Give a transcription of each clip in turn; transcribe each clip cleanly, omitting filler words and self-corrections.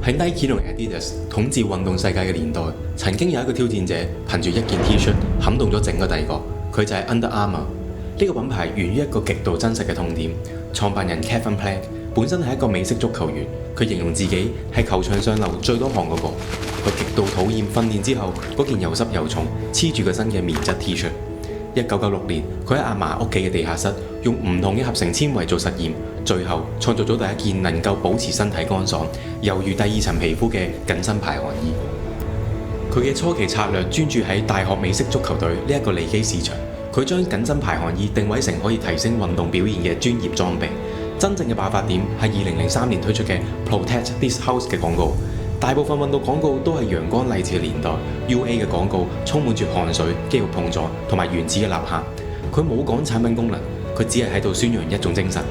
喺 Nike 同 Adidas 統治運動世界嘅年代，曾經有一個挑戰者憑住一件 T-shirt 撼動咗整個帝國，佢就係 Under Armour。呢個品牌源於一個極度真實嘅痛點。創辦人 Kevin Plank 本身係一個美式足球員，佢形容自己係球場上流最多汗嗰個。佢極度討厭訓練之後嗰件又濕又重黐住個身嘅棉質 T-shirt。1996年，佢喺阿嫲屋企嘅地下室用唔同嘅合成纖維做實驗，最後創造咗第一件能夠保持身體乾爽、猶如第二層皮膚嘅緊身排汗衣。佢嘅初期策略專注喺大學美式足球隊呢一個利基市場，佢將緊身排汗衣定位成可以提升運動表現嘅專業裝備。真正嘅爆發點係2003年推出嘅 Protect This House 嘅廣告。大部分運動廣告都係陽光勵志嘅年代 ，UA 嘅廣告充滿住汗水、肌肉碰撞同埋原始嘅吶喊。佢冇講產品功能，佢只係喺度宣揚一種精神。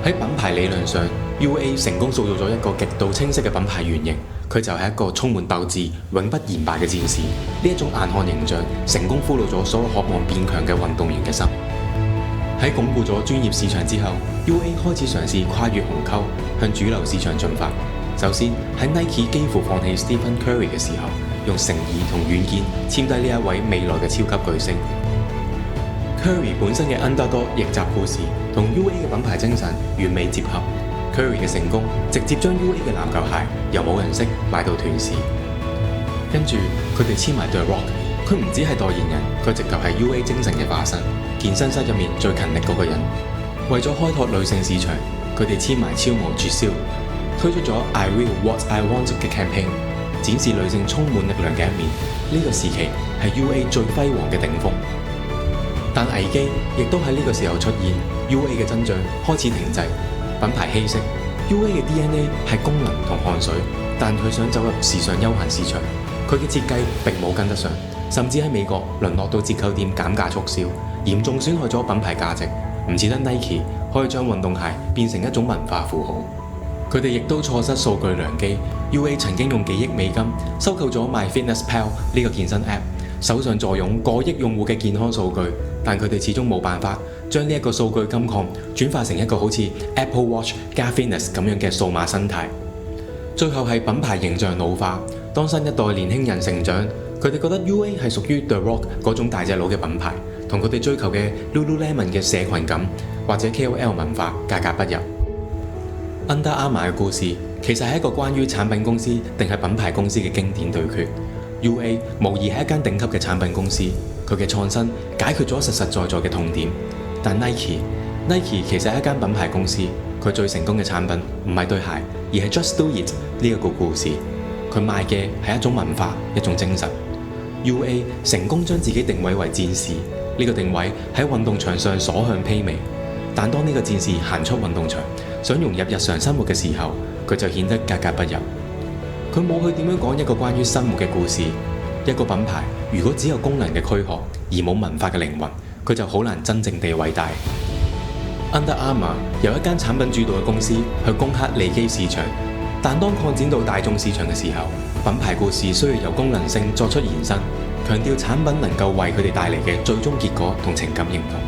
喺品牌理論上 ，UA 成功塑造咗一個極度清晰嘅品牌原型，佢就係一個充滿鬥志、永不言敗嘅戰士。呢一種硬漢形象，成功俘虜咗所有渴望變強嘅運動員嘅心。喺鞏固咗專業市場之後 ，UA 開始嘗試跨越鴻溝，向主流市場進發。首先喺 Nike 幾乎放棄 Stephen Curry 嘅時候，用誠意同遠見簽低呢一位未來嘅超級巨星。Curry 本身嘅 Underdog 逆襲故事同 UA 嘅品牌精神完美結合。Curry 嘅成功直接將 UA 嘅籃球鞋由冇人識賣到斷市。跟住佢哋簽埋 The Rock， 佢唔止係代言人，佢直頭係 UA 精神嘅化身，健身室入面最勤力嗰個人。為咗開拓女性市場，佢哋簽埋超模絕燒。推出咗 I Will What I Want 嘅 campaign， 展示女性充滿力量嘅一面。呢個時期係 UA 最輝煌嘅頂峰，但危機亦都喺呢個時候出現。UA 嘅增長開始停滯，品牌稀釋。UA 嘅 DNA 係功能同汗水，但佢想走入時尚休閒市場，佢嘅設計並冇跟得上，甚至喺美國淪落到折扣店減價促銷，嚴重損害咗品牌價值。唔似得 Nike 可以將運動鞋變成一種文化符號。佢哋亦都錯失數據良機。UA 曾經用幾億美金收購咗 MyFitnessPal 呢個健身 App， 手上坐擁過億用戶嘅健康數據，但佢哋始終冇辦法將呢一個數據金礦轉化成一個好似 Apple Watch 加 Fitness 咁樣嘅數碼生態。最後係品牌形象老化，當新一代年輕人成長，佢哋覺得 UA 係屬於 The Rock 嗰種大隻佬嘅品牌，同佢哋追求嘅 Lululemon 嘅社群感或者 KOL 文化格格不入。Under Armour 嘅故事其實係一個關於產品公司定係品牌公司嘅經典對決。UA 無疑係一間頂級嘅產品公司，佢嘅創新解決咗實實在在嘅痛點。但 Nike 其實係一間品牌公司，佢最成功嘅產品唔係對鞋，而係 Just Do It 呢一個故事。佢賣嘅係一種文化，一種精神。UA 成功將自己定位為戰士，呢個定位喺運動場上所向披靡。但當呢個戰士行出運動場，想融入日常生活嘅時候，佢就顯得格格不入。佢冇去點樣講一個關於生活嘅故事。一個品牌如果只有功能嘅軀殼而冇文化嘅靈魂，佢就好難真正地偉大。Under Armour 由一間產品主導嘅公司去攻克利基市場，但當擴展到大眾市場嘅時候，品牌故事需要由功能性作出延伸，強調產品能夠為佢哋帶嚟嘅最終結果同情感認同。